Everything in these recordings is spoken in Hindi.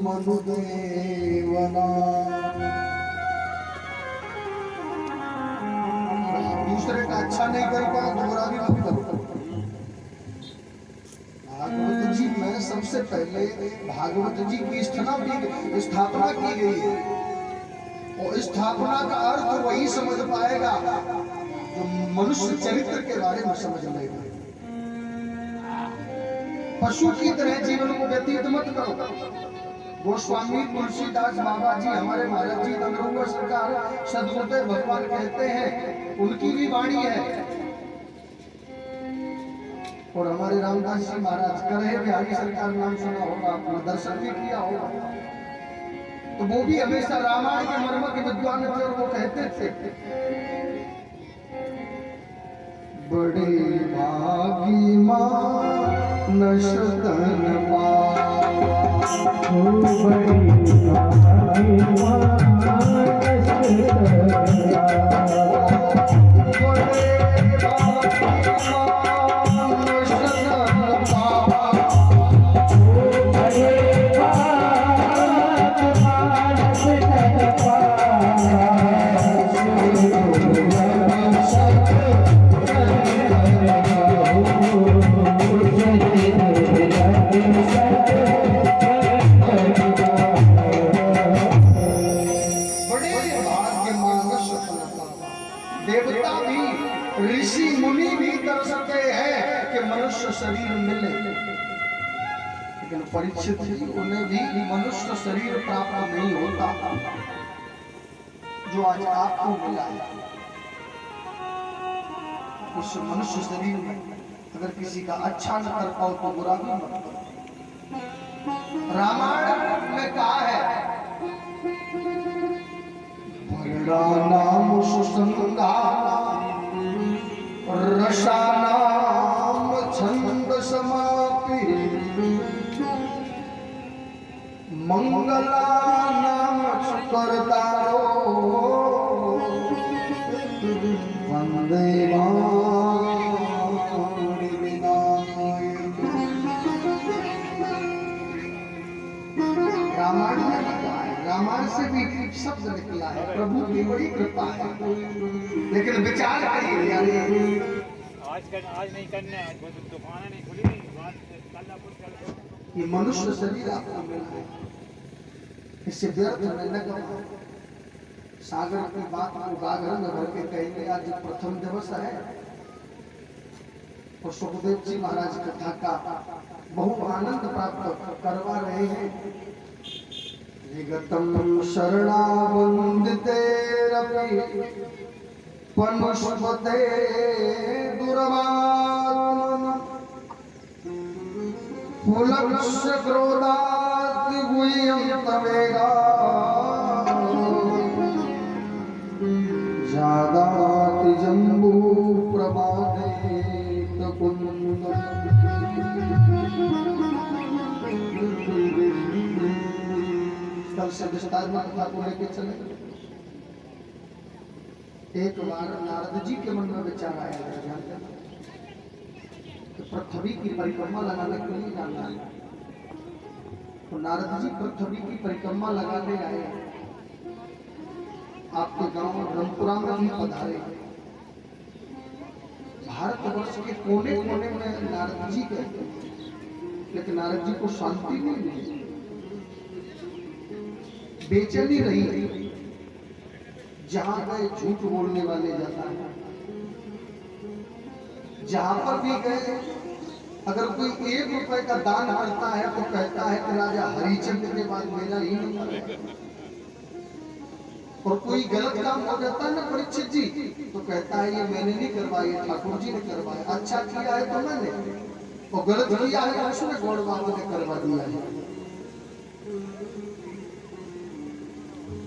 मनुदेवना दूसरे का अच्छा नहीं कर पाओ तो बुरा भी मत करो। भागवत जी में सबसे पहले भागवत जी की स्थापना की गई है और स्थापना का अर्थ वही समझ पाएगा जो मनुष्य चरित्र के बारे में समझ लेगा। पशु की तरह जीवन को व्यतीत मत करो। गोस्वामी तुलसीदास बाबा जी, हमारे महाराज जी नंदरूपर सरकार सदगुरुदेव भगवान कहते हैं, उनकी भी वाणी है। और हमारे रामदास जी महाराज करे बिहारी सरकार नाम सुना होगा, अपना दर्शन भी किया होगा। तो वो भी हमेशा रामायण के मर्म के विद्वान थे और वो कहते थे, बड़ी भागी माँ नशतन देवता भी ऋषि मुनि भी तरसते हैं कि मनुष्य शरीर मिले, लेकिन परीक्षित जी उन्हें भी मनुष्य शरीर प्राप्त नहीं होता जो आज आपको मिला है। उस मनुष्य शरीर में अगर किसी का अच्छा न कर पाओ तो बुरा भी मत करो। रामायण में कहा है, नाम सुसंगा रसानाम छंद समापि मंगला नाम करतारो वंदे रामायण से भी शब्द निकला है, प्रभु की बड़ी कृपा है। लेकिन विचार करिए, आज नहीं करना है, दुकान नहीं खुली, ये मनुष्य शरीर आपको मिला है, इससे व्यर्थ में न करो। सागर की बात को गागर में भर के कहेंगे। आज प्रथम दिवस है और सुखदेव जी महाराज कथा का बहुत आनंद प्राप्त करवा रहे हैं। निगतम शरणावंदितेरपि पनुष्पते दुर्वात्मन पुलक्ष्य क्रोधात् गुह्यं तवेगा जादाति जम्बू प्रमादे तकुन्द। कल से विस्तार में कथा को लेके चले। एक बार नारद जी के मन में विचार आया कि पृथ्वी की परिक्रमा लगाने के लिए जाना है। तो नारद जी पृथ्वी की परिक्रमा लगाने आए, आपके गांव ब्रह्मपुरा में ही पधारे। भारतवर्ष के कोने कोने में नारद जी गए, लेकिन नारद जी को शांति नहीं मिली, बेचैनी रही। जहां गए झूठ बोलने वाले ज्यादा है, जहां पर भी गए अगर कोई 1 रुपए का दान करता है तो कहता है कि राजा हरिचंद्र के बाद मेरा ही नंबर है। और कोई गलत काम हो जाता है ना परीक्षित जी, तो कहता है ये मैंने नहीं करवाया, ठाकुर जी ने करवाया। अच्छा किया है तो मैंने, और गलत किया है उसने गौड़ बाबा ने करवा दिया है।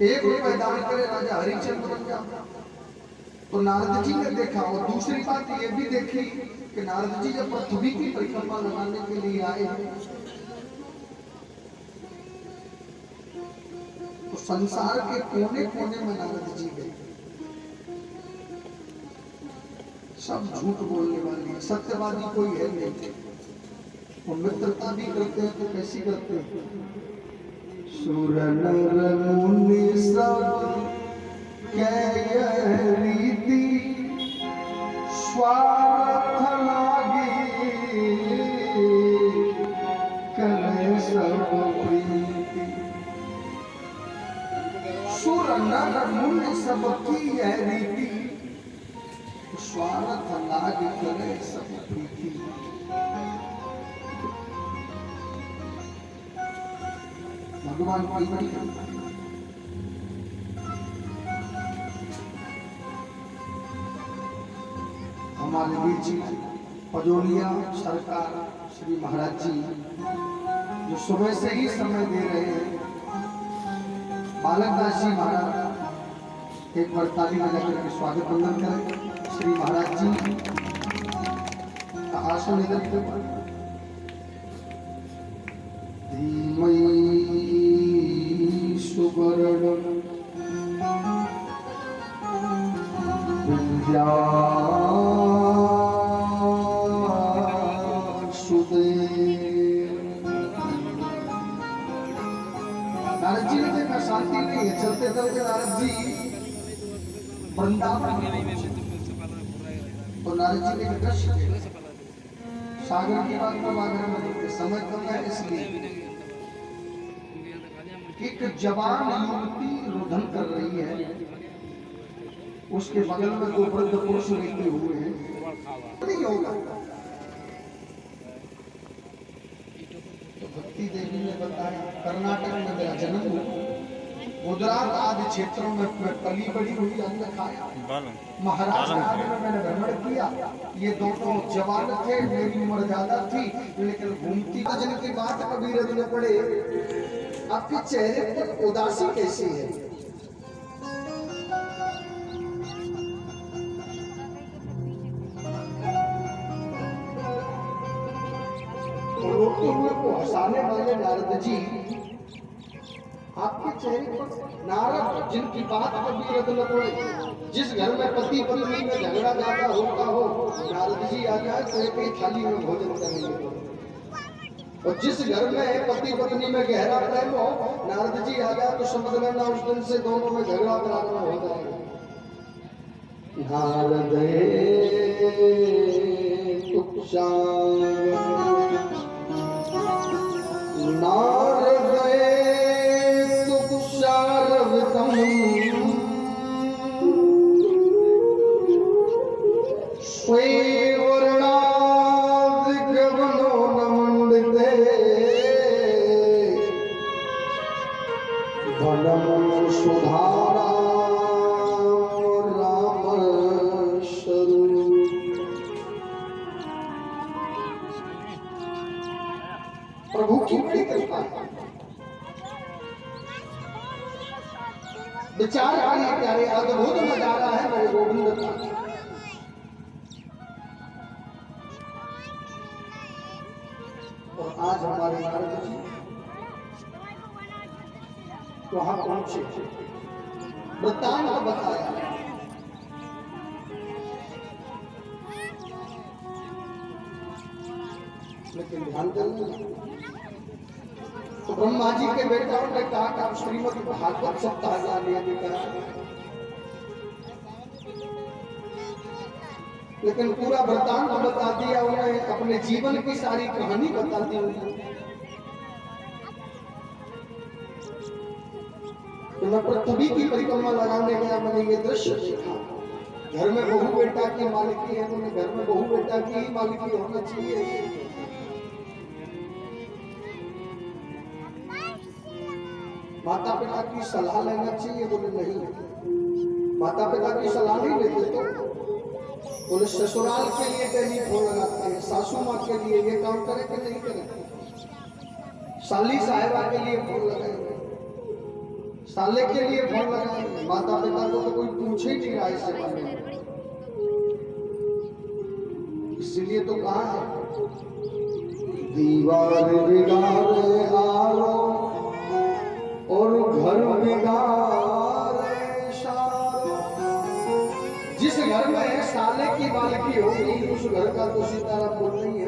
1 रुपए दान करे राजा हरिचंद्र बन जाता। तो नारद जी ने देखा। और दूसरी बात ये भी देखी कि नारद जी जब पृथ्वी की परिक्रमा लगाने के लिए आए तो संसार के कोने कोने में नारद जी गए। सब झूठ बोलने वाले, सत्यवादी कोई है नहीं। वो मित्रता भी करते हैं तो कैसी करते हैं, सुर नर मुनि सब के रीति स्वार्थ लागे करे सब प्रीति। सुर नर मुनि सब की यह रीति स्वार्थ लागे करे सब प्रीति। भगवान की बड़ी हमारे बीच पजोलिया सरकार श्री महाराज जी जो सुबह से ही समय दे रहे हैं। बालकदास जी महाराज एक बार ताली बजाकर के स्वागत वंदन करें। श्री महाराज जी का आसन इधर पर धीमहि सुवर्ण विद्या नारद जी ने देखा शांति नहीं है। चलते चलते नारद जी वृंदावन तो नारद जी ने दृश्य सागर के बाद आगरा में देखते समय कम है इसलिए एक जवान युवती रुदन कर रही है। उसके बगल में दो वृद्ध पुरुष लेटे हुए हैं। नहीं होगा तो भक्ति देवी ने बताया कर्नाटक में मेरा जन्म हुआ। गुजरात आदि क्षेत्रों में पली बड़ी हुई अन्न खाया। महाराष्ट्र आदि में मैंने भ्रमण किया। ये दोनों जवान थे, मेरी उम्र ज्यादा थी लेकिन घूमती भजन की बात कभी रद न पड़े। आपके चेहरे पर उदासी कैसी है? रोते हुए को हंसाने वाले नारद जी आपके चेहरे पर नारद जिनकी बात कभी रद न पड़े। जिस घर में पति पत्नी में झगड़ा ज्यादा होता हो नारद जी आ जाए तो एक थाली में भोजन करेंगे। और जिस घर में पति पत्नी में गहरा प्रेम हो नारद जी आ जाए तो समझ लेना उस दिन से दोनों में झगड़ा प्रारंभ हो जाएगा। नारद सुधारा राम स्वरूप। प्रभु की बड़ी कृपा विचार करिए प्यारे अद्भुत नजारा है मेरे गोविंद का। और आज हमारे नारद जी वहां पहुंचे वृत्तांत बताया। लेकिन ध्यान देना तो ब्रह्मा जी के बेटाओं ने कहा कि आप श्रीमद् भागवत सप्ताह जाने करा। लेकिन पूरा वृत्तांत बता दिया उन्हें, अपने जीवन की सारी कहानी बता दी उन्हें। तो मैं पृथ्वी की परिक्रमा लगाने गया, मैंने ये दृश्य देखा। घर में बहू बेटा की मालिकी है, उन्हें घर में बहू बेटा की ही मालिकी होना चाहिए। माता पिता की सलाह लेना चाहिए, बोले नहीं। माता पिता की सलाह नहीं लेते तो बोले ससुराल के लिए टेलीफोन लगाते हैं, सासू माँ के लिए ये काम करें कि नहीं करें। साली साहिबा के लिए फोन लगाएंगे, साले के लिए फोन लगाएंगे। माता पिता को तो कोई पूछे ही नहीं रहा इससे बारे में। इसलिए तो कहा है दीवार बिगाड़े आरो और घर बिगाड़े सारो। जिस घर में साले की मालिकी होगी उस घर का तो सीताराम बोल नहीं है।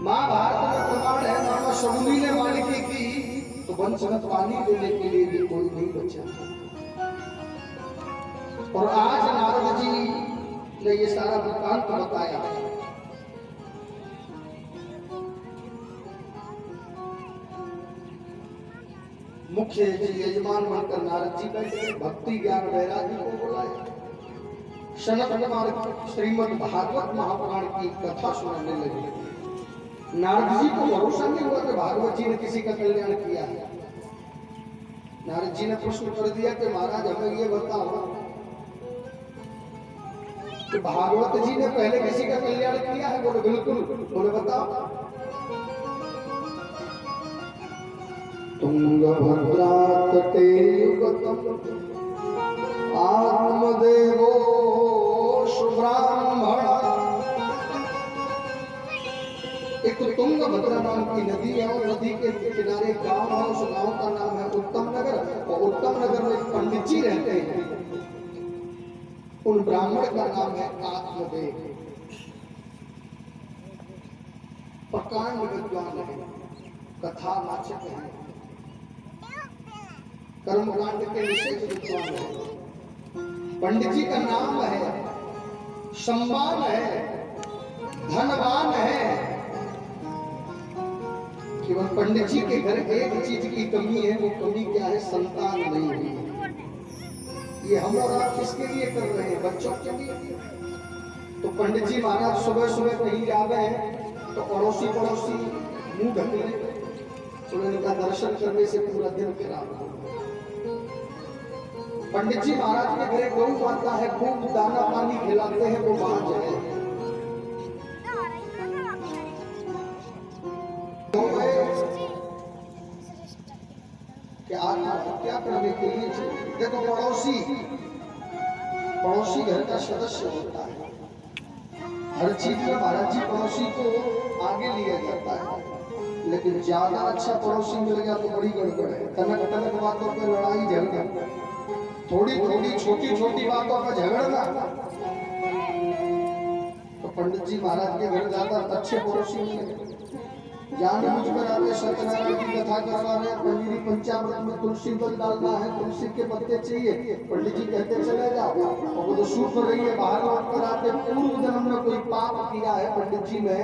महाभारत में प्रमाण है, मामा शकुनी ने मालिकी की तो वंश में पानी देने के लिए भी कोई नहीं बचा। और आज नारद जी ने ये सारा वृत्तांत बताया। मुख्य जी यजमान बनकर नारद जी बैठे, भक्ति ज्ञान वैराग्य को बुलाया। सनत कुमार श्रीमद् भागवत महापुराण की कथा सुनाने लगे। नारद जी को भरोसा नहीं हुआ कि भागवत जी ने किसी का कल्याण किया है। नारद जी ने प्रश्न कर दिया कि महाराज हमें ये बताओ कि भागवत जी ने पहले किसी का कल्याण किया है? बोले बिल्कुल। बोले बताओ। तुंगभद्रा तटे युगतम आत्मदेवो सुब्राह्मण। एक तुंगभद्रा नाम की नदी है और नदी के किनारे गांव है। उस गांव का नाम है उत्तम नगर और उत्तम नगर में एक पंडित जी रहते हैं। उन ब्राह्मण का नाम है आत्मदेव। प्रकांड विद्वान है, कथा वाचक है, कर्मकांड के विशेष विद्वान है। पंडित जी का नाम है, सम्मान है, धनवान है। केवल पंडित जी के घर एक चीज की कमी है, वो कमी क्या है? संतान नहीं हुई। ये हम और आप किसके लिए कर रहे हैं? बच्चों के लिए। तो पंडित जी महाराज सुबह सुबह कहीं जा रहे हैं तो पड़ोसी मुंह ढक ले, तो इनका दर्शन करने से पूरा दिन खराब हो। पंडित जी महाराज के घर गौ माता है, खूब दाना पानी खिलाते हैं, वो वहां जाए। क्या करने के लिए? देखो पड़ोसी घर का सदस्य होता है। हर चीज में महाराज जी पड़ोसी को आगे लिया जाता है, लेकिन ज्यादा अच्छा पड़ोसी मिल गया तो बड़ी गड़बड़ है। तनक तनक बातों पे लड़ाई झगड़ा, थोड़ी थोड़ी छोटी छोटी बातों पर झगड़ना। तो पंडित जी महाराज के घर जाता अच्छे पड़ोसी मिले, जान मुझ पर आते सत्यनारायण की कथा करवा रहे, पंडित पंचामृत में तुलसी दल डालना है, तुलसी के पत्ते चाहिए। पंडित जी कहते चले जाओ, और वो तो सूख रही है, बाहर लौट कर आते पूर्व जन्म में कोई पाप किया है पंडित जी ने,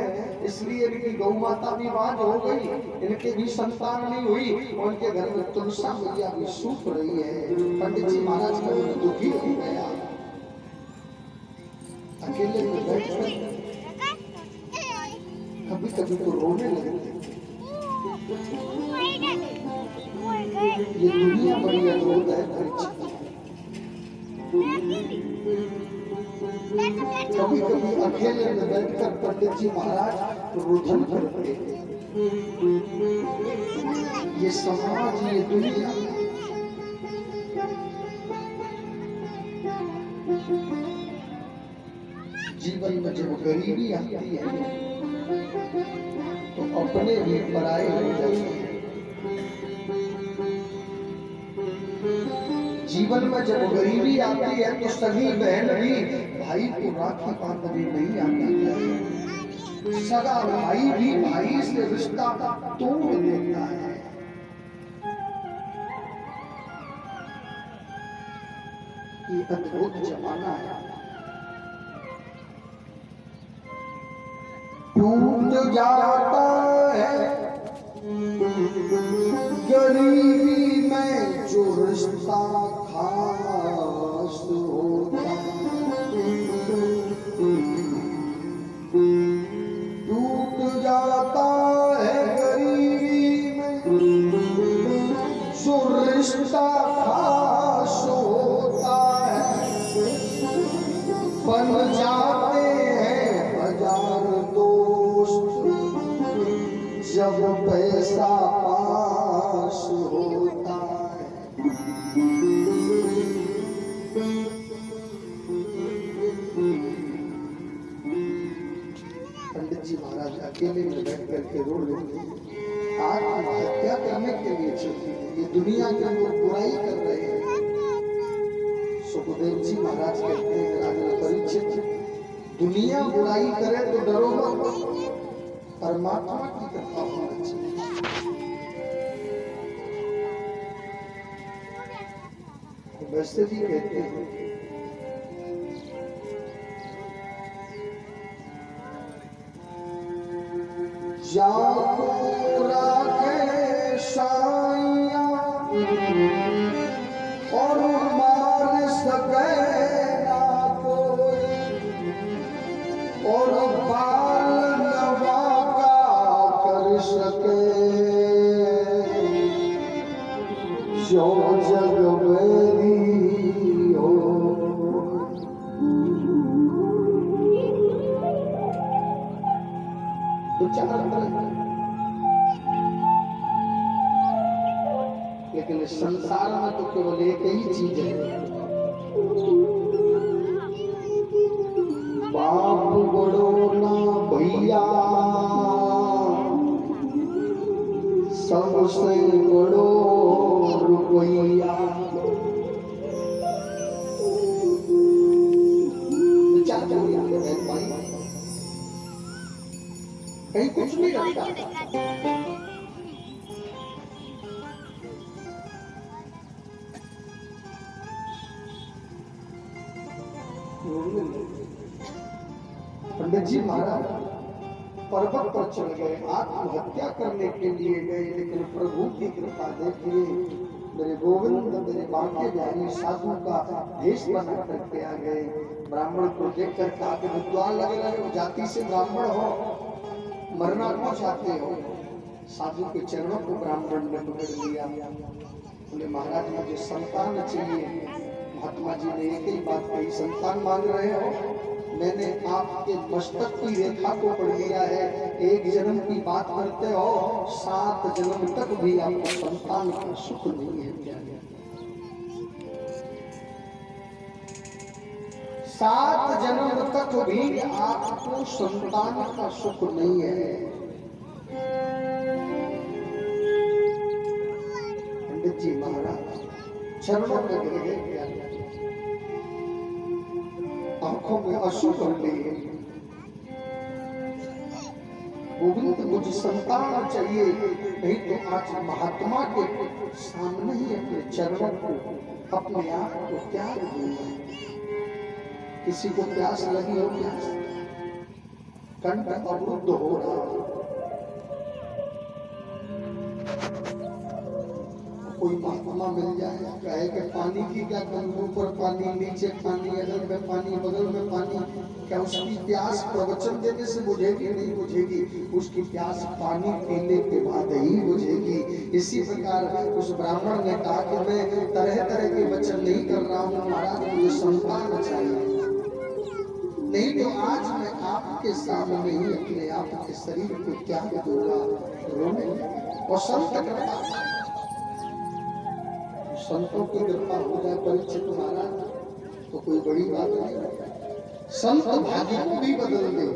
इसलिए इनकी गौ माता भी बाज हो गई, इनके भी संतान नहीं हुई, और उनके घर में तुलसी मैया भी सूख रही है। पंडित जी महाराज का दुखी हो गया, अकेले में बैठ कभी कभी तो रोने लगते। ये दुनिया बड़ी अद्भुत है। कभी कभी अकेले में बैठकर पंडित जी महाराज रुदन करते। ये समाज, ये दुनिया जीवन में जब गरीबी आती है तो अपने भी पराये हो जाते हैं। जीवन में जब गरीबी आती है तो सगी बहन भी भाई को राखी बांधने नहीं आती है। सगा भाई भी भाई से रिश्ता तोड़ देता है। ये अद्भुत जमाना है। टूट जाता है गरीबी में जो रिश्ता खास होता, टूट जाता है गरीबी में जो रिश्ता खास होता है। बन जाते हैं हजार जब पैसा पास होता है। पंडित जी महाराज अकेले में बैठ करके रो रहे, आत्महत्या करने के लिए चलते हैं। ये दुनिया के लोग बुराई कर रहे हैं। सुखदेव जी महाराज कहते हैं राजा परीक्षित, दुनिया बुराई करे तो डरो मत, परमात्मा की कृपा होना चाहिए। वैसे भी कहते हैं जाको राखे साइया और मार सके ना कोई और बाल नवा का कर सके जो जग मेरी हो। तो लेकिन संसार में तो केवल एक ही चीज है, बाप बड़ो ना भैया सबसे बड़ो रुपया। विचार करिए भाई, कहीं कुछ नहीं रखता। पंडित जी महाराज पर्वत पर चढ़ गए, आत्महत्या करने के लिए गए, लेकिन प्रभु की कृपा देखिए, मेरे गोविंद मेरे बांके बिहारी साधु का भेष बना करके आ गए। ब्राह्मण को देख कर कहा कि विद्वान लग रहे हो, जाति से ब्राह्मण हो, मरना क्यों चाहते हो? साधु के चरणों को ब्राह्मण ने पकड़ लिया। बोले महाराज मुझे संतान चाहिए। महात्मा जी ने एक ही बात कही, संतान मांग रहे हो? मैंने आपके मस्तक की रेखा को पढ़ लिया है, एक जन्म की बात करते हो, 7 जन्म तक भी आपको संतान का सुख नहीं है। क्या 7 जन्म तक भी आपको संतान का सुख नहीं है। पंडित जी महाराज चरणों में गिर गए, आंखों में आंसू भर लिए। गोविंद मुझे संतान चाहिए, नहीं तो आज महात्मा के सामने ही अपने चरणों को, अपने आप को त्याग दूंगा। किसी को प्यास लगी हो, प्यास कंठ अवरुद्ध हो रहा, कोई महात्मा मिल जाए कहे कि पानी की क्या कमी, ऊपर पानी नीचे पानी, अगल में पानी बगल में पानी, क्या उसकी प्यास प्रवचन देने से बुझेगी? नहीं बुझेगी, उसकी प्यास पानी पीने के बाद ही बुझेगी। इसी प्रकार उस ब्राह्मण ने कहा कि मैं तरह तरह के वचन नहीं कर रहा हूँ महाराज, मुझे संतान चाहिए, नहीं तो आज मैं आपके सामने ही अपने आप के शरीर को त्याग दूंगा। रोने और संत कृपा, संतों की कृपा हो जाए परीक्षित महाराज तो कोई बड़ी बात नहीं। संत भाग्य को भी बदल दे,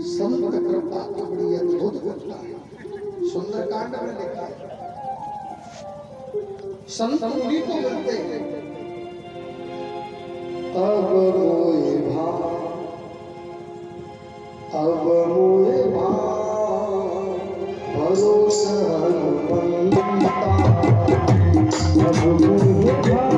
संत कृपा तो बड़ी अद्भुत घटना है। सुंदरकांड में लिखा है, संत मुनि को मिलते हैं अब मोए भाव, अब मोए भाव भरोसा बनता, अब मोए भाव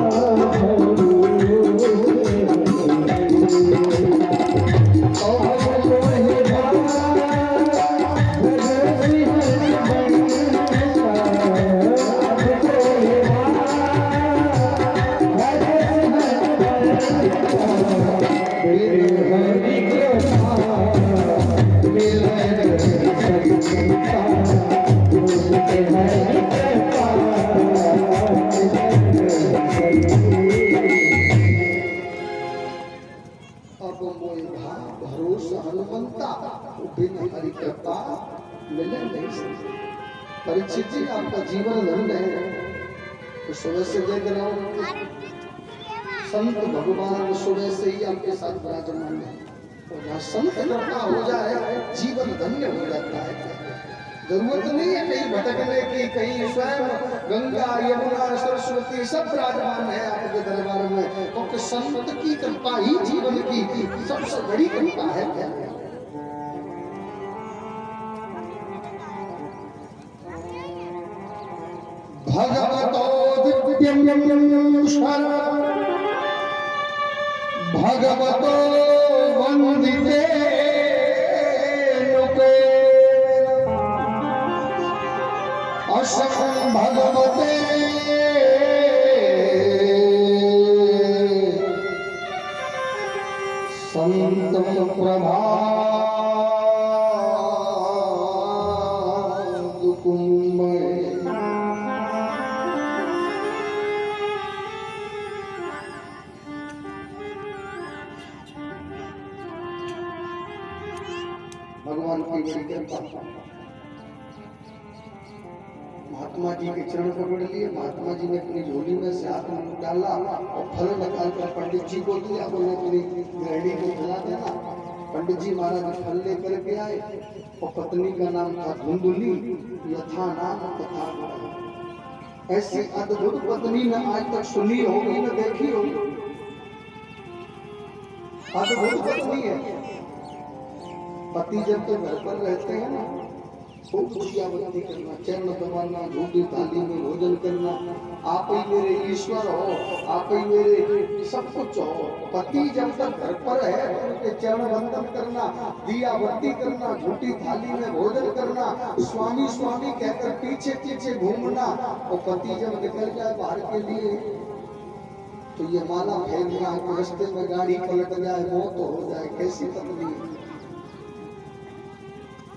परीक्षित जी आपका जीवन धन्य है। तो सुबह से देख रहा हूँ संत भगवान सुबह से ही आपके साथ विराजमान है, और जहाँ संत कृपा हो जाए जीवन धन्य हो जाता है। जरूरत नहीं है कहीं भटकने की, कहीं स्वयं गंगा यमुना सरस्वती सब विराजमान है आपके दरबार में, क्योंकि संत की कृपा ही जीवन की सबसे बड़ी कृपा है। भगवतो नित्यं शरणं भगवतो वन्दिते लोके असं भगवते संतं प्रभादुकुम्भे भगवान की बड़ी कृपा। महात्मा जी के चरण पकड़ लिए। महात्मा जी ने अपनी झोली में से हाथ डाला और फल निकाल कर पंडित जी को दिया। बोले अपनी गृहिणी को खिला देना। पंडित जी महाराज फल लेकर के आए और पत्नी का नाम था धुंधुली, यथा नाम तथा गुण। ऐसी अद्भुत पत्नी न आज तक सुनी होगी न देखी होगी। अद्भुत पत्नी है। पति जब तो घर पर रहते हैं ना, खूब पूजावती करना, चरण दबाना, झूठी थाली में भोजन करना, आप ही मेरे ईश्वर हो, आप ही मेरे सब कुछ हो। पति जब तक घर पर है उनके चरण वंदन करना, दियावती करना, झूठी थाली में भोजन करना, स्वामी स्वामी कहकर पीछे पीछे घूमना। और पति जब निकल जाए बाहर के लिए तो ये माला फेरना कि रास्ते में गाड़ी पलट जाए, मौत हो जाए। कैसी पत्नी है।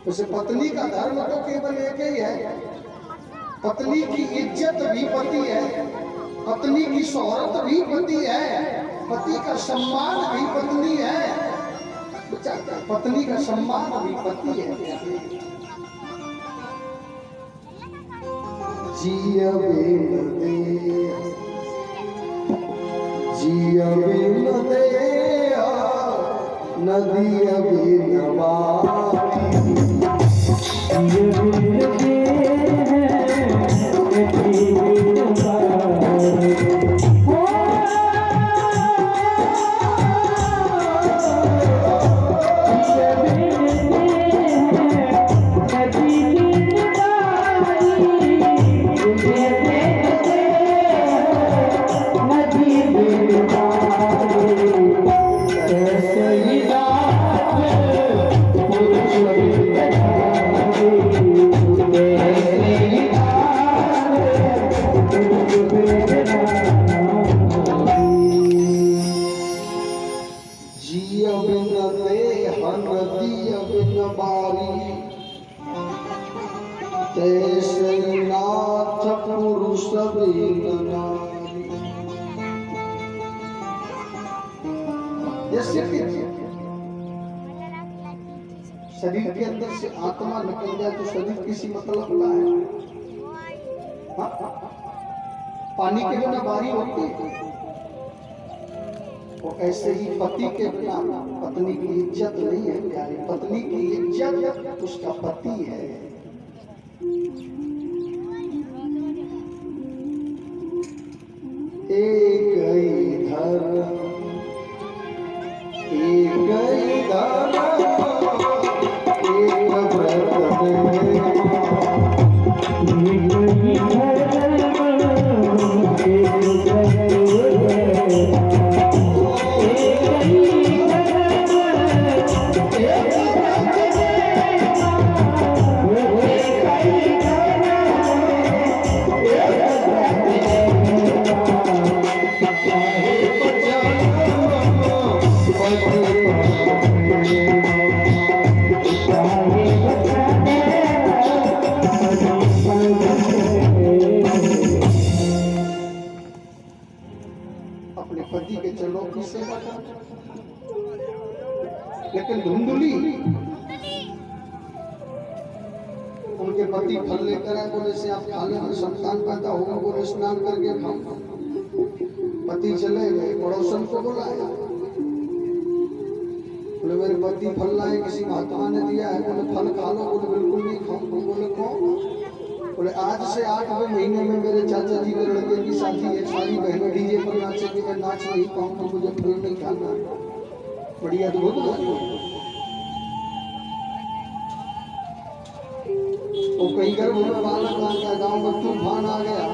उसे पत्नी का धर्म तो केवल एक ही है। पत्नी की इज्जत भी पति है, पत्नी की शोहरत भी पति है, पति का सम्मान भी पत्नी है। पत्नी का सम्मान भी पति है। जिया बिन दे, जिया बिन दे, नदिया बिन बारी। शरीर के अंदर से आत्मा निकल जाए तो शरीर किसी मतलब का है। पानी के बिना बारी होती है। तो ऐसे ही पति के बिना पत्नी की इज्जत नहीं है प्यारे। पत्नी की इज्जत उसका पति है। एक इधर एक इधर लेकिन धुंधुली उनके पति फल लेकर आए। बोले से आप खा लेना, संतान पैदा होगा। बोले स्नान करके खाऊंगा। पति चले गए, पड़ोसन को बुलाया। बोले मेरे पति फल लाए, किसी महात्मा ने दिया है। बोले फल खा लो। बोले बिल्कुल नहीं खाऊंगा। बोले कौन? बोले आज से 8वें महीने में मेरे चाचा जी के लड़के की शादी है। सारी बहनें डीजे पर नाचेंगी, मैं नाच नहीं पाऊंगा। मुझे फल नहीं खाना। बड़ी अद्भुत बात है। तो कहीं घर में बालक आ गया, गांव में तूफान आ गया।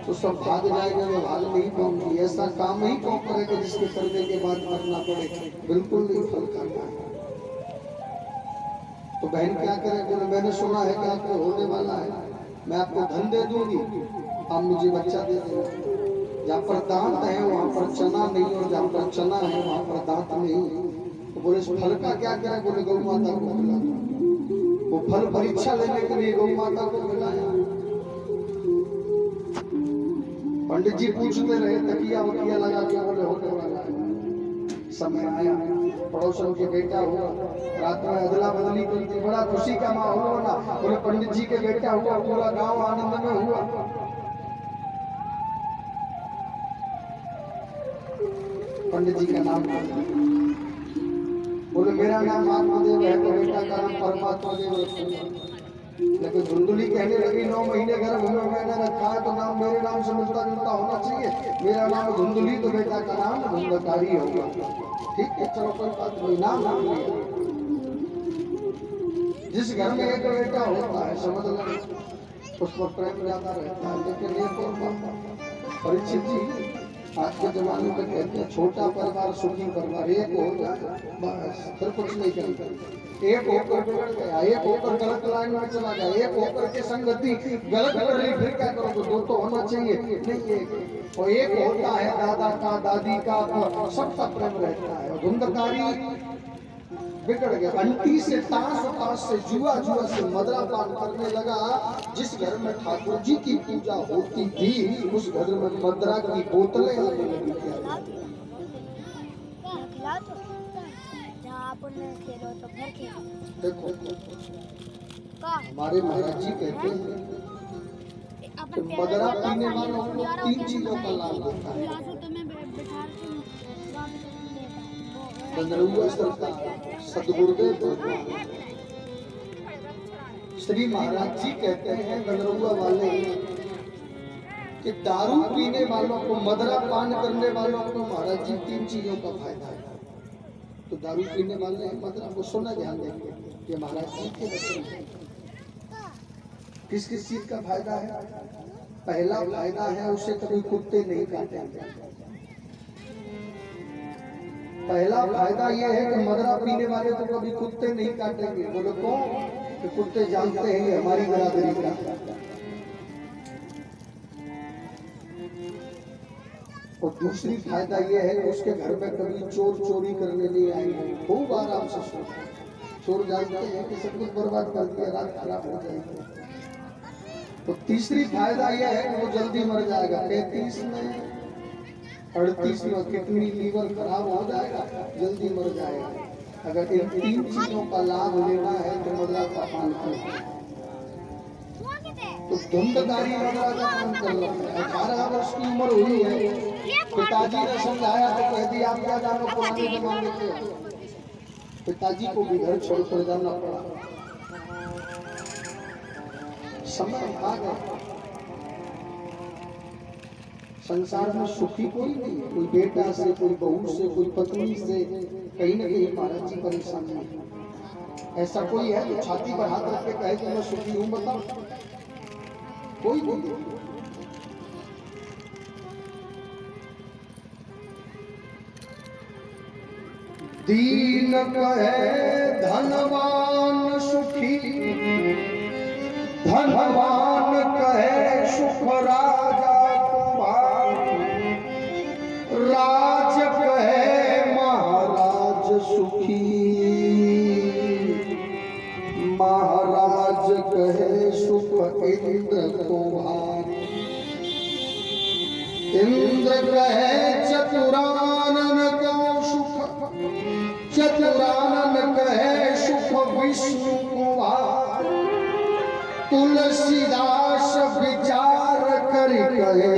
तो सब भाग जाएंगे, वो भाग नहीं पाऊंगी। ऐसा काम ही कौन करेगा जिसके करने के बाद करना पड़े? बिल्कुल नहीं फल करना है। तो बहन क्या करे? बोले मैंने सुना है कि आपको होने वाला है, मैं आपको धन दे दूंगी, आप मुझे बच्चा दे देना। जहाँ पर दांत है वहाँ पर चना नहीं, और जहाँ पर चना है वहाँ पर दांत नहीं। तो बोले इस फल का क्या करे? बोले गौ माता को मिला। वो फल परीक्षा लेने के लिए गौ माता को मिलाया। पंडित जी पूछते रहे, तकिया वकिया लगा के बोले होने वाला है। समय आया, पड़ोसन के बेटा हुआ, रात में अदला बदली करती, बड़ा खुशी का माहौल होना। बोले पंडित जी के बेटा हुआ, पूरा गांव आनंद में हुआ। पंडित जी का नाम बोले मेरा नाम आत्मदेव है, तो बेटा का नाम परमात्मा देव रखूंगा। लेकिन धुंधुली कहने लगी 9 महीने गर्भ में मैंने रखा है, तो नाम मेरे नाम से मिलता जुलता होना चाहिए। मेरा नाम धुंधुली, तो बेटा का नाम धुंधकारी होगा। ठीक है, चलो कोई बात नहीं, नाम लिया। जिस घर में एक बेटा होता है समझ लो उस पर प्रेम ज्यादा रहता है। लेकिन एक और बात, परीक्षित जी आज के जमाने में कहते हैं छोटा परिवार सुखी परिवार। एक हो जाए बस, फिर कुछ नहीं करते। एक होकर बिगड़ गया, एक होकर गलत लाइन में चला गया, एक होकर के संगति गलत कर ली, फिर क्या करोगे? दो तो होना चाहिए नहीं, एक। और एक होता है दादा का, दादी का, सबका प्रेम रहता है। और धुंधकारी बिगड़ गया, अंटी से ताश और ताश से जुआ, जुआ से मदरा पान करने लगा। जिस घर में ठाकुर जी की पूजा होती थी उस घर में मदरा की बोतलें आने लगी। देखो हमारे महाराज जी कहते हैं कि मदरा पीने वालों को 3 चीजों का लाभ होता है। गंधर्व सरकार, सदगुरुदेव श्री महाराज जी कहते हैं गंधर्व वाले कि दारू पीने वालों को, मदरा पान करने वालों को महाराज जी 3 चीजों का फायदा है। तो दारू पीने वाले मदरा को सुना, ध्यान देंगे कि महाराज जी के वचन किस किस चीज का फायदा है। पहला फायदा है उसे कभी कुत्ते नहीं काटेंगे। पहला फायदा यह है कि मदरा पीने वाले तो कभी कुत्ते नहीं काटेंगे। बोलो कौन? कि कुत्ते जानते हैं ये हमारी बराबरी का। और दूसरी फायदा यह है कि उसके घर में कभी चोर चोरी करने नहीं आएंगे। खूब आराम से सो। चोर जानते हैं कि सब कुछ बर्बाद कर दिया, रात खराब हो जाएगी। तो तीसरी फायदा यह है कि वो जल्दी मर जाएगा। 33 में 38 में किडनी लीवर खराब हो जाएगा, जल्दी मर जाएगा। अगर इन 3 चीजों का लाभ लेना है तो मदरा का पान करो। तो धुंधकारी मदरा का पान कर लो। 18 वर्ष की उम्र हुई है, पिताजी ने समझाया तो कह दिया आप क्या जानो पुराने जमाने के। पिताजी को भी घर छोड़कर जाना पड़ा। समय आ गया। संसार में सुखी कोई नहीं, कोई बेटा से, कोई बहू से, कोई पत्नी से, कहीं न कहीं महाराज जी परेशान है। ऐसा कोई है जो छाती पर हाथ रख के कहे कि मैं सुखी हूं? बताओ, कोई नहीं। दीन कहे धनवान सुखी, धनवान कहे सुख राजा राज कहे महाराज सुखी, महाराज कहे सुख इंद्र को भार, इंद्र कहे चतुरानन को सुख, चतुरानन कहे सुख विष्णु को भार, तुलसीदास विचार कर कहे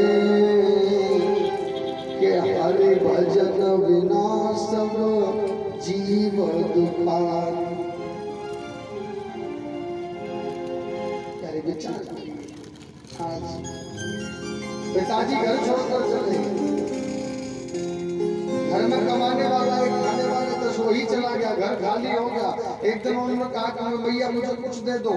हरि भजन बिना सब जीव दुखार। विचार आज पिताजी घर छोड़कर चले, घर में कमाने वाला एक, खाने वाले 10 वही चला गया, घर खाली हो गया। एक दिन उन्होंने कहा कि भैया मुझे कुछ दे दो।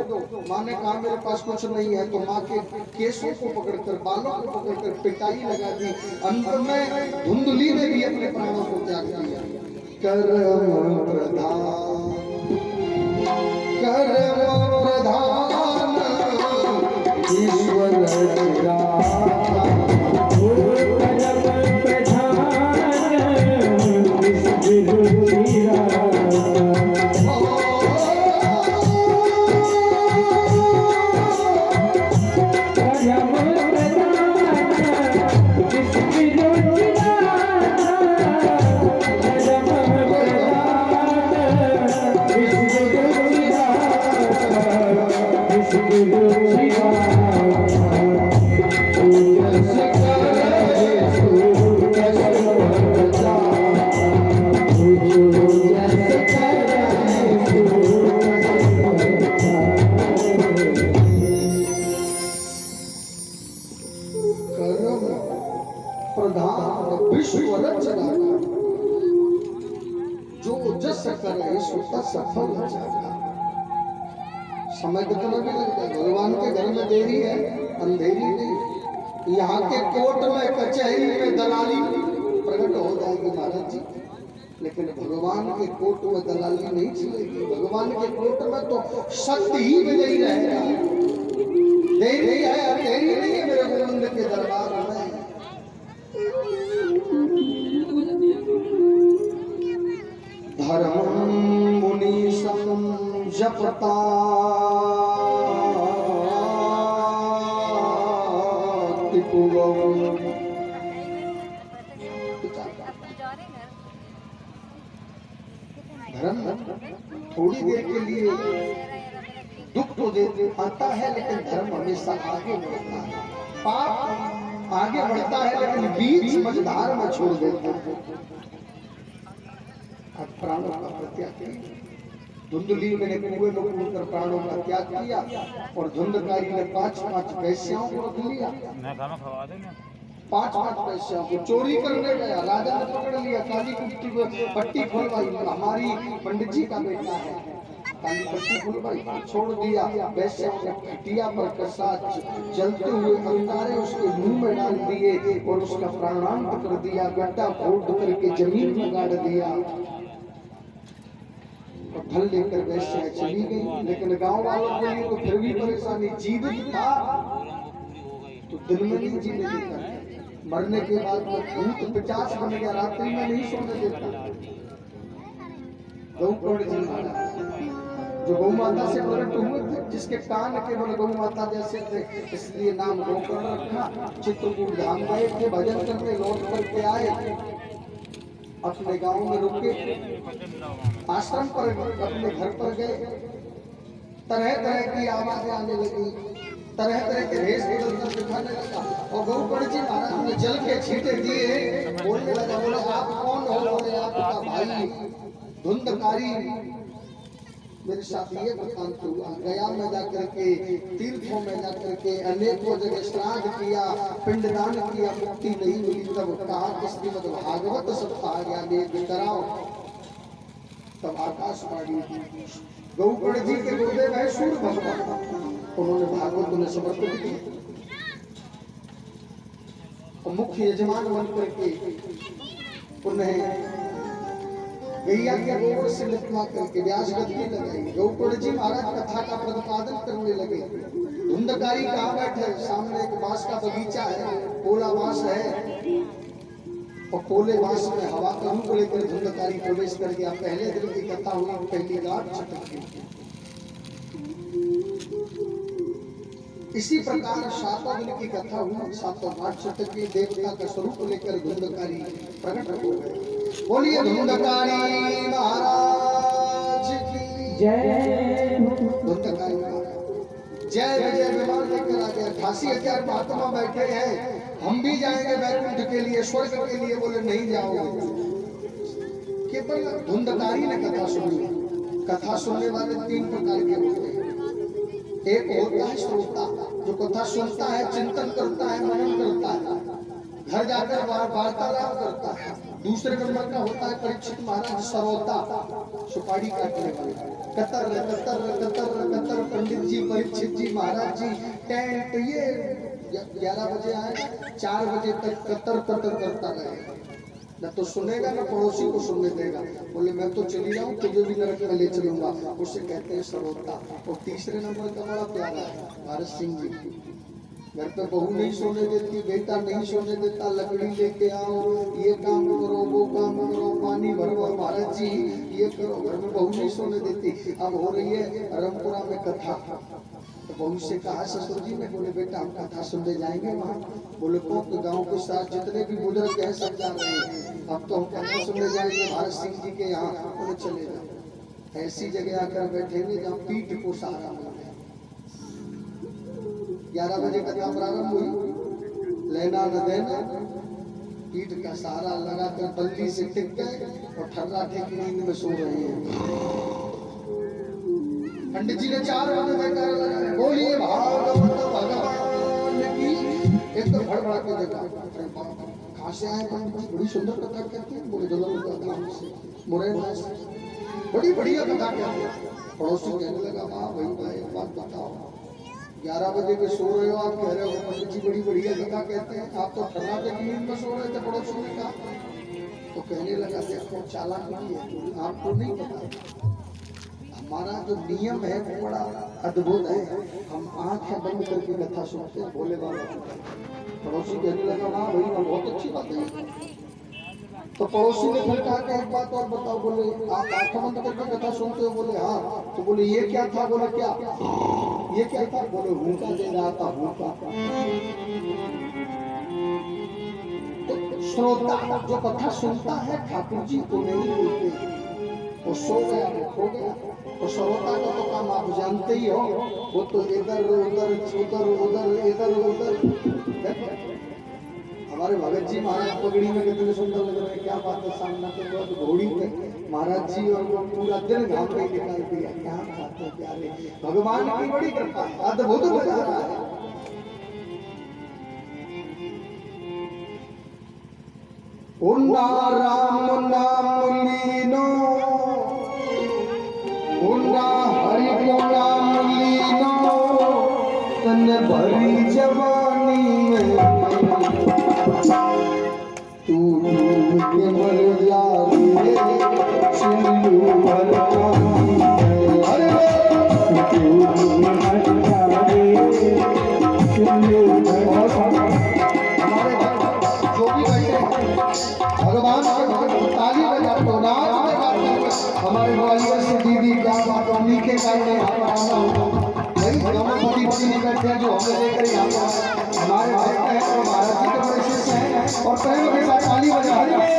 माँ ने कहा मेरे पास कुछ नहीं है। तो माँ के केसों को पकड़कर, बालों को पकड़कर पिटाई लगा दी। अंत में धुंधली ने भी अपने प्राणों को त्याग दिया। कर्म प्रधान, कर्म प्रधान ईश्वर सफल हो जाएगा। समय कितना भी लगता है, भगवान के घर में देरी है, अंधेरी नहीं। यहाँ के कोर्ट में, कचहरी में दलाली प्रकट हो जाएगी महाराज जी, लेकिन भगवान के कोर्ट में दलाली नहीं चलेगी। भगवान के कोर्ट में तो सत्य ही विजयी रहेगा। देरी है, अंधेरी नहीं है मेरे गोविंद के दरबार में। धर्म मुनीशम जपता धर्म थोड़ी देर के लिए दुख तो दे आता है, लेकिन धर्म हमेशा आगे बढ़ता है। पाप आगे बढ़ता है, लेकिन बीच मझधार में छोड़ देता है। प्राणों का त्याग किया। धुंधली ने कुएं में कूदकर प्राणों का त्याग किया और धुंधकारी ने 5-5 पैसियों को रख लिया। 5-5 पैसियों को चोरी करने गया, राजा ने पकड़ लिया, काली कुट्टी पट्टी खुलवाई। हमारी पंडित जी का बेटा है, काली पट्टी खुलवाई, छोड़ दिया। पैसियों ने खटिया पर कसा, जलते हुए अंगारे उसके मुंह में डाल दिए और उसका प्राणांत कर दिया। गड्ढा खोद करके जमीन में गाड़ दिया। फल लेकर वैश्या चली गई, लेकिन गांव वालों के लिए तो फिर भी परेशानी। जीवित था तो दिन में नहीं जीने देता, मरने के बाद वो भूत पिशाच बन गया, रात्रि में नहीं सोने देता। गौकर्ण जी महाराज जो गौ माता से प्रकट हुए थे, जिसके कान केवल गौ माता जैसे थे, इसलिए नाम गौकर्ण रखा। चित्रकूट धाम गए थे भजन करने, लौट करके आए, अपने गांव में रुके, आश्रम पर अपने घर पर गए। तरह तरह की आवाजें आने लगी, तरह तरह के भेष बदलकर दिखाने लगा। और गौकर्ण जी महाराज ने जल के छींटे दिए, बोलने लगा। बोले आप कौन हो? बोले आपका भाई धुंधकारी मेरे साथ ये वृत्तांत हुआ। गया में जाकर के, तीर्थों में जाकर के अनेकों जगह श्राद्ध किया, पिंडदान किया, मुक्ति नहीं मिली। तब कहा कि श्रीमद् भागवत सप्ताह आ गया, लेके कराओ। तब आकाशवाणी गौकर्ण जी के गुरुदेव है सूर्य भगवान, उन्होंने भागवत उन्हें समर्पित किया। मुख्य यजमान बन करके उन्हें गैया के गोबर से लिपवा करके व्यास गद्दी लगाई। गौकर्ण जी महाराज कथा का प्रतिपादन करने लगे। धुंधकारी कहाँ बैठे? सामने एक बांस का बगीचा है, पोला बांस है, और पोले बांस में हवा का रूप लेकर धुंधकारी प्रवेश कर गया। पहले दिन की कथा हुई, पहली गांठ छटक गई। इसी प्रकार 7वां दिन की कथा हुई, 7वां गांठ छटक गई। देवता का स्वरूप लेकर धुंधकारी प्रकट हो गए। बोलिए धुंधकारी महाराज की जय। धुंधकारी महाराज जय विजय विमान लेकर आ गया। 88,000 महात्मा बैठे हैं, हम भी जाएंगे वैकुंठ के लिए, स्वर्ग के लिए। बोले नहीं जाओगे। केवल धुंधकारी ने कथा सुनी। कथा सुनने वाले 3 प्रकार के होते हैं। एक होता है श्रोता, जो कथा सुनता है, चिंतन करता है, मनन करता है, घर जाकर वार्तालाप करता है। दूसरे नंबर का होता है परीक्षित महाराज सरौता, सुपारी काटने वाले। कतर कतर कतर कतर पंडित जी, परीक्षित जी, महाराज जी टेंट ये 11 बजे आए, 4 बजे तक कतर कतर करता रहेगा, न तो सुनेगा न पड़ोसी को सुनने देगा। बोले मैं तो चली जाऊं, तुझे भी नरक में ले चलूंगा। उसे कहते हैं सरौता। और तीसरे नंबर का बड़ा प्यारा है भारत सिंह जी। घर पे बहू नहीं सोने देती, बेटा नहीं सोने देता, लकड़ी लेके आओ, ये काम करो, वो काम करो, पानी भरो, महाराज जी ये करो, घर में बहू नहीं सोने देती। अब हो रही है रामपुरा में कथा, तो बहू से कहा ससुर जी ने, बोले बेटा हम कथा सुनने जाएंगे वहाँ। बोले कौन? तो गाँव के साथ जितने भी बुजुर्ग हैं सब जा रहे हैं, अब तो हम कथा सुनने जाएंगे भारत सिंह जी के यहाँ। बोले चले जाओ। ऐसी जगह आकर बैठेंगे जहाँ पीठ को सहारा मिले। 11 बजे कथा प्रारंभ हुई, लेना न देना, पीठ का सहारा लगाकर बल्ली से टिक गए और ठर्राटे की नींद में सो रहे हैं। पंडित जी ने 4 बजे जयकार लगाया, बोलिए भागवत भगवान की। एक तो भड़बड़ा के देखा, कहाँ से आए पंडित जी? बड़ी सुंदर कथा कहते हैं। बोले जलम से मुरैना से, बड़ी बढ़िया कथा कहते हैं। पड़ोसी कहने लगा, वाह भाई भाई एक बात बताओ, 11 बजे के सो रहे हो, आप कह रहे हो पंडित जी बड़ी बढ़िया कथा कहते हैं, आप तो ठर्राटे की नींद में सो रहे थे। पड़ोसी ने कहा, तो कहने लगा देखो चालाक नहीं है, आपको नहीं पता हमारा जो नियम है वो बड़ा अद्भुत है, हम आंखें बंद करके कथा सुनते हैं भोले बाबा। पड़ोसी कहने लगा, वाह भाई वाह बहुत अच्छी बात है। तो पड़ोसी ने फिर कहा कि एक बात और बताओ। बोले आप आंखें बंद करके कथा सुनते हो? बोले हाँ। तो बोले ये क्या था? बोले क्या ये क्या था? बोले हुक्का दे रहा था, हुक्का। तो श्रोता जो कथा सुनता है ठाकुर जी को नहीं मिलते, वो सो गया, वो खो गया। और श्रोता का तो काम आप जानते ही हो, वो तो इधर उधर उधर उधर इधर उधर। हमारे भगत जी महाराज पगड़ी में कितने सुंदर लग रहे हैं, क्या बात है। सामने तो घोड़ी पे महाराज जी और वो पूरा दिन घाम के निकाल दिया, क्या बात है प्यारे। भगवान की बड़ी कृपा है, अद्भुत नजारा है। उन्ना राम नाम लीनो, उन्ना हरि को नाम लीनो, तन भरी जवानी में तू के मर जाए सिंधु भरवानी है। अरे तू मर जाए सिंधु भरवानी। हमारे जो भी बैठे भगवान के भक्त ताली बजाते हो, नाच बजाते। हमारे ग्वालियर से दीदी क्या बात, उन्हीं के कारण यहाँ पर आना होगा। भाई दोनों बड़ी बड़ी बैठे हैं जो हमें लेकर यहाँ पर हमारे भक्त हैं और महाराज जी के बड़े शिष्य हैं। और प्रेम के साथ ताली बजा रहे हैं।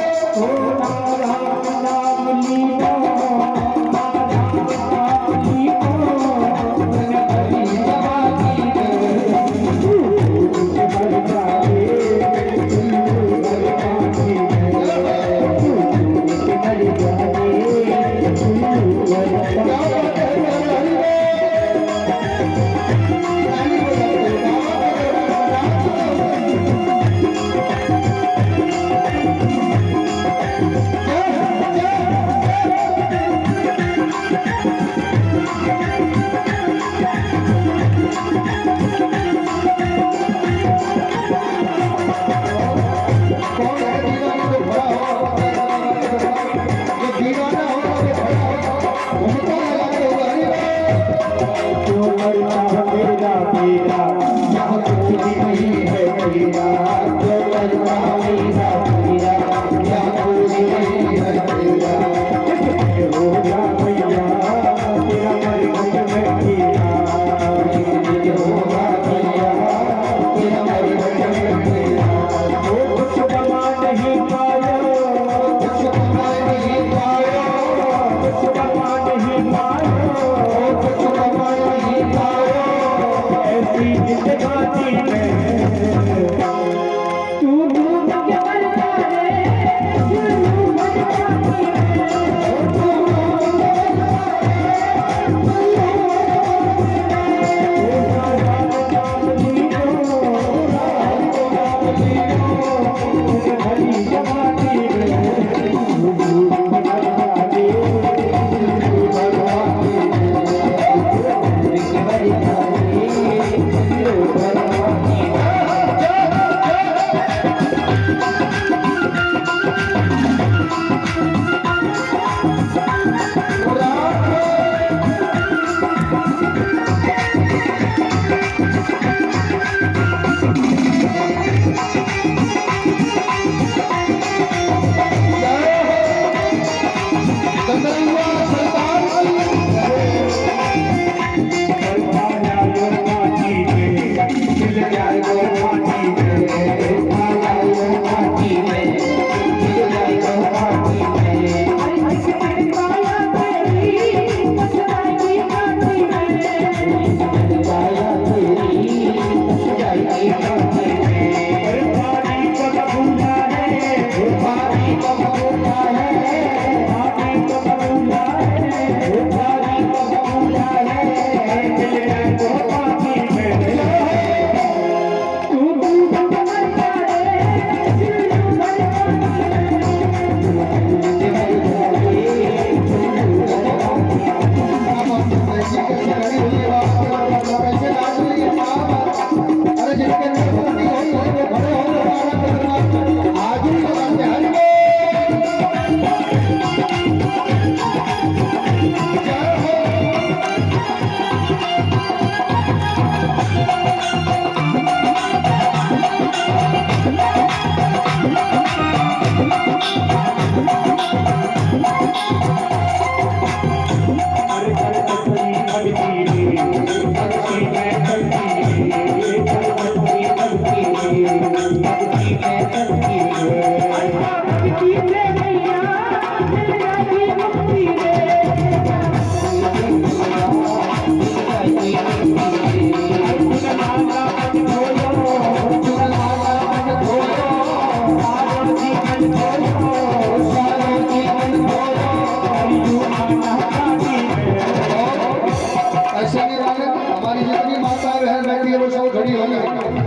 हरी जवानी में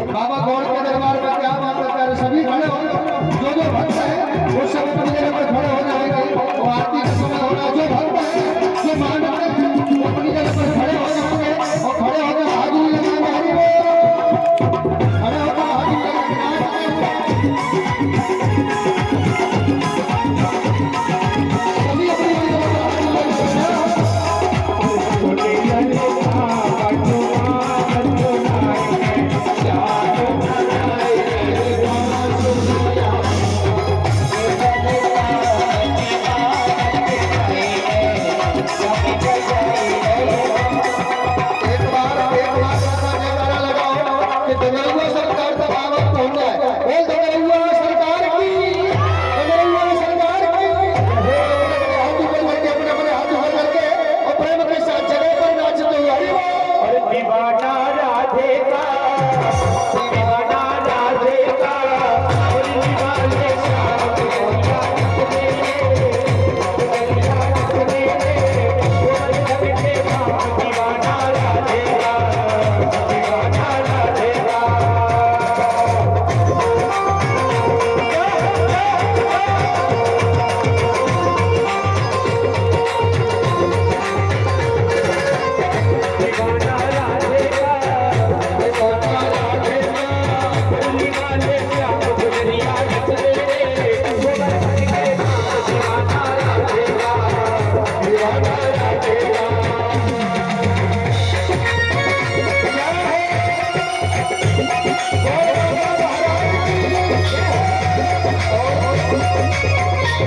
बाबा गौड़ के दरबार में क्या बात है, प्यारे सभी खड़े हो, जो जो भक्त है वो सब अपनी जगह पर खड़े हो जाएंगे। और आरती का समय होना, जो भक्त है जो मान रहे हैं वो अपनी जगह पर खड़े हो जाएंगे और खड़े होकर हाजिरी लगाएंगे। हरि बोल, खड़े होकर हाजिरी लगाएंगे। सभी अपनी जगह पर हाजिरी लगाएंगे।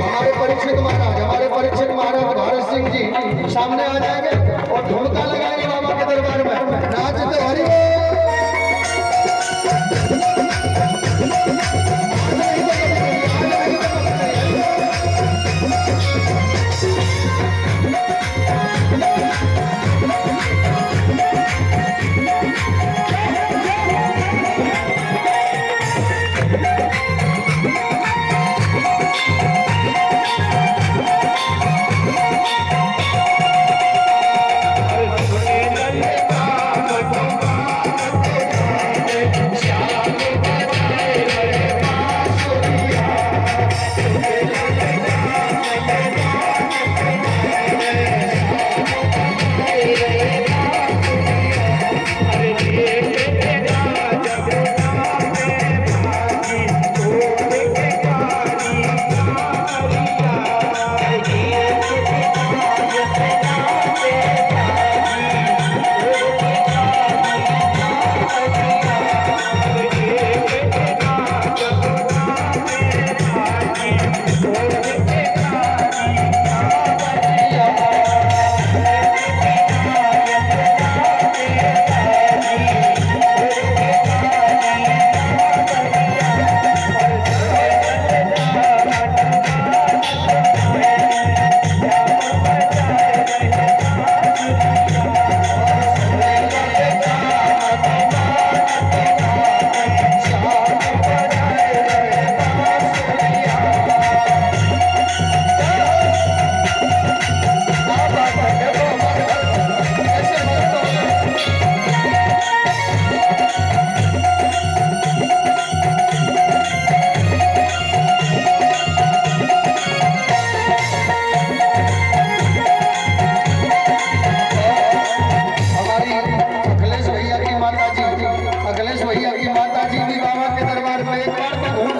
हमारे परीक्षित महाराज भारत सिंह जी सामने आ जाएंगे और ढोलका लगाएंगे बाबा के दरबार में। नाचते हरि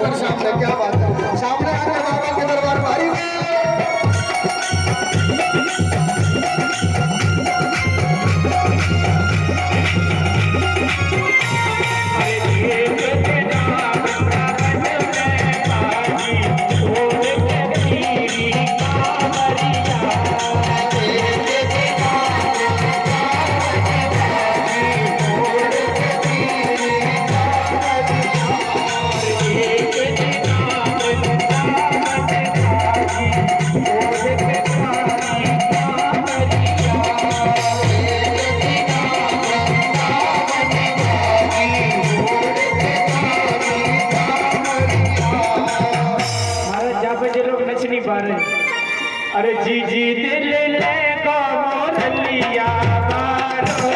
आकर सामने, क्या बात है, सामने आकर बाबा के दरबार भारी में अरे जी जी दिल ले को मोरलिया मारो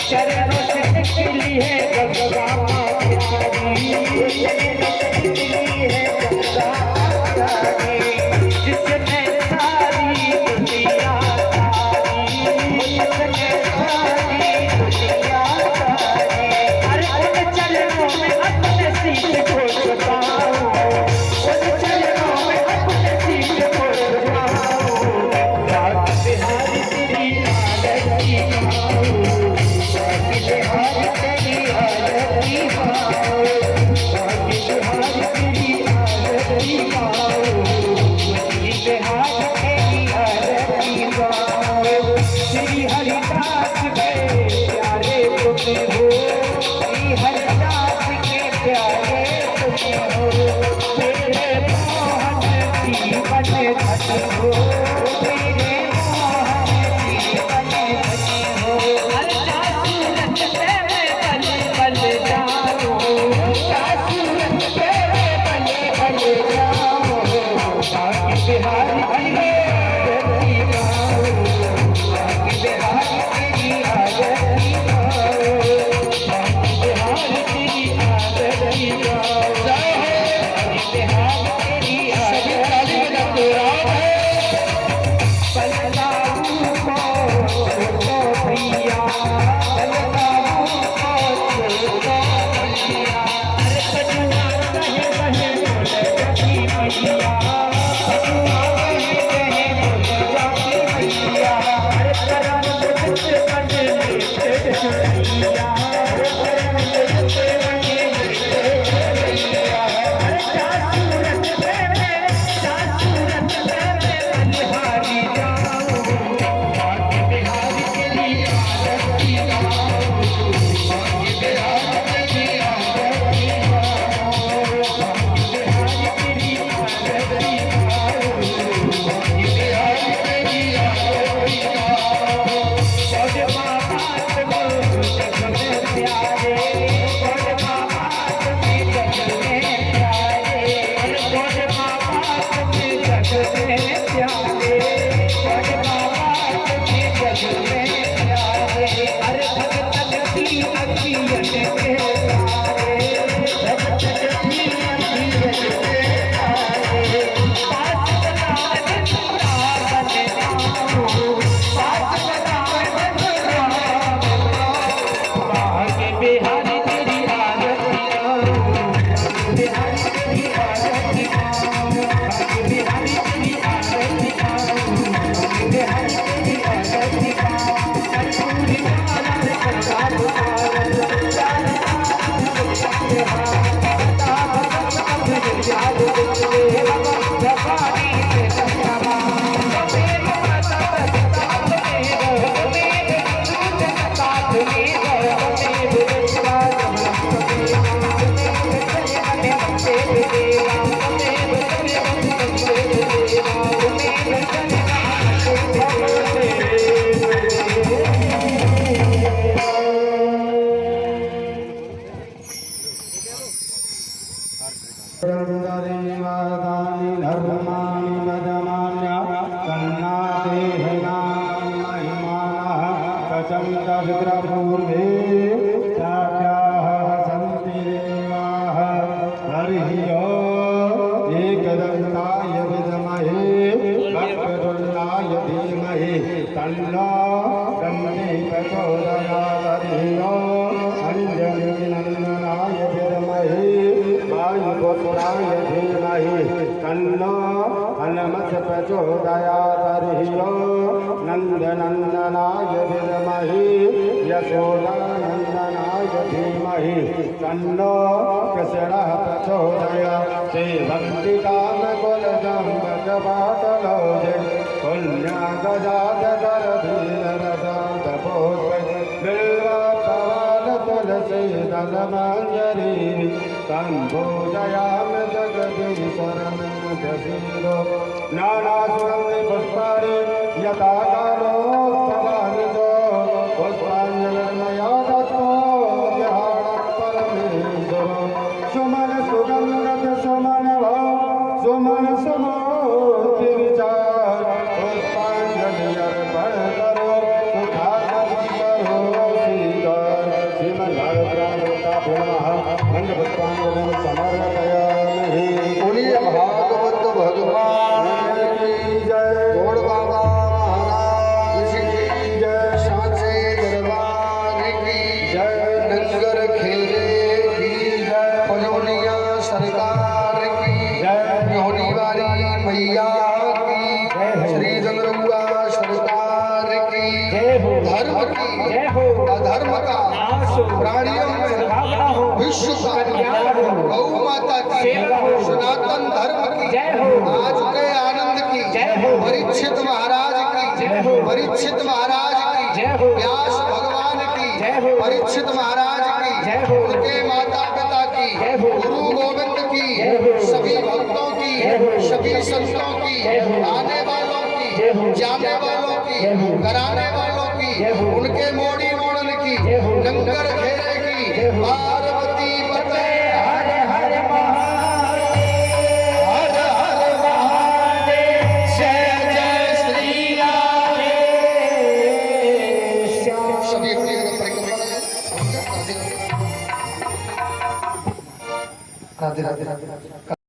चरणों से निकली है गंगा माँ प्यारी, चरणों से निकली है गंगा माँ प्यारी, जिसने सारी दुनिया तारी, जिसने सारी दुनिया तारी। अरे उन चरणों में अपने शीश को झुकाओ, उन चरणों में अपने शीश को झुकाओ, बाकी बिहारी तेरी आरती गाओ, बाकी बिहारी तेरी आरती गाओ, बाकी बिहारी तेरी आरती गाओ, बाकी बिहारी तेरी आरती गाओ। श्री हरिदास के प्यारे तुम हो, श्री हरिदास के प्यारे तुम हो, मेरे मोहन जीवन धन हो, मेरे मोहन जीवन धन हो। अरे सूरत पे मैं पल पल जाऊं, सूरत पे मैं पल पल जाऊं, बाकी बिहारी तेरी आरती गाओ, बाकी बिहारी तेरी आरती गाओ, बाकी बिहारी तेरी आरती गाओ, बाकी बिहारी तेरी आरती गाओ। बलदाऊ को छोड़ो भैया, बलदाऊ को छोड़ो भैया, अरे कजुआ कहे कहे बोले जाती मैया, कजुआ कहे कहे बोले जाती मैया, अरे करम दुख बने लेते छुड़ैया, अरे करम दुख बने लेते छुड़ैया। अरे सूरत पे मैं सूरत पे मैं बलिहारी जाऊं, बाकी बिहारी तेरी आरती गाओ, बाकी बिहारी तेरी आरती गाओ, बाकी बिहारी तेरी आरती गाओ, बाकी बिहारी तेरी आरती गाओ। बोल बाबा तुम जग में प्यारे, बोल बाबा तुम जग में प्यारे, अरे बोल बाबा तुम जग में प्यारे, बोल बाबा तुम जग में प्यारे। अरे भगतन की अखियन के तारे, भगतन की अखियन के तारे, पास बनाए बंधुआ बने जाऊं, पास बनाए बंधुआ बने जाऊं, बाकी बिहारी तेरी आरती गाओ, बाकी बिहारी तेरी आरती गाओ, बाकी बिहारी तेरी आरती गाओ, बाकी बिहारी तेरी आरती गाओ। कस्तूरी माला रे कंधा दुआर, चार याद दिखे भवानी से संगमा, मेरे माता पिता मेरे मेरे दूध साथ मेरे मेरे विश्वास धर्माणि वदमान्या कन्नाते महिमानः कथं तद्रपूर्वे साख्याः सन्ति देवाः हरिः ओम् एकदन्ताय विद्महे वक्रतुण्डाय धीमहि तन्नो ब्रह्मे प्रचोदयात् हरिः ओम् अञ्जलिनन्दनाय विद्महे वायुपुत्राय धीमहि तन्नो हनुमत् प्रचोदयात् हरिः ओम् नन्दनन्दनाय विद्महे यशोदानन्दनाय धीमहि तन्नो कृष्णः प्रचोदयात् श्रीभक्तिकामकुलजम्बकपाटलौजे पुण्यागजातकरधीररसान्तपोत्रै बिल्वपवालतुलसीदलमञ्जरी सम्भोजयामि जगदीश्वरमञ्जसीरो नानासुगन्धिपुष्पाणि यथा कालोत्सवानिजो पुष्पाञ्जलिर्मया दत्तो विहारः परमेश्वरो सुमन सुगन्धत सुमन भव सुमन सुमूर्ति विचार पुष्पाञ्जलि अर्पण करो सुखागति करो जय हो धर्म की जय हो अधर्म का नाश हो प्राणियों में सद्भावना हो विश्व का कल्याण हो गौ माता की सेवा हो सनातन धर्म की जय हो आज के आनंद की जय हो परीक्षित महाराज की जय हो परीक्षित महाराज की जय हो व्यास भगवान की जय हो परीक्षित महाराज की जय हो उनके माता पिता की जय हो गुरु गोविंद की जय हो सभी भक्तों की जय हो सभी संतों की जय हो आने वालों की जय हो जाने वालों की जय हो कराने वालों की जय हो उनके मोड़ी मोड़न की जय हो लंगर घेरे की जय हो पार्वती पते हर हर महादेव हर हर महादेव जय जय श्री राधेश सभी अपनी जगह परिक्रमा करें। राधे राधे राधे राधे।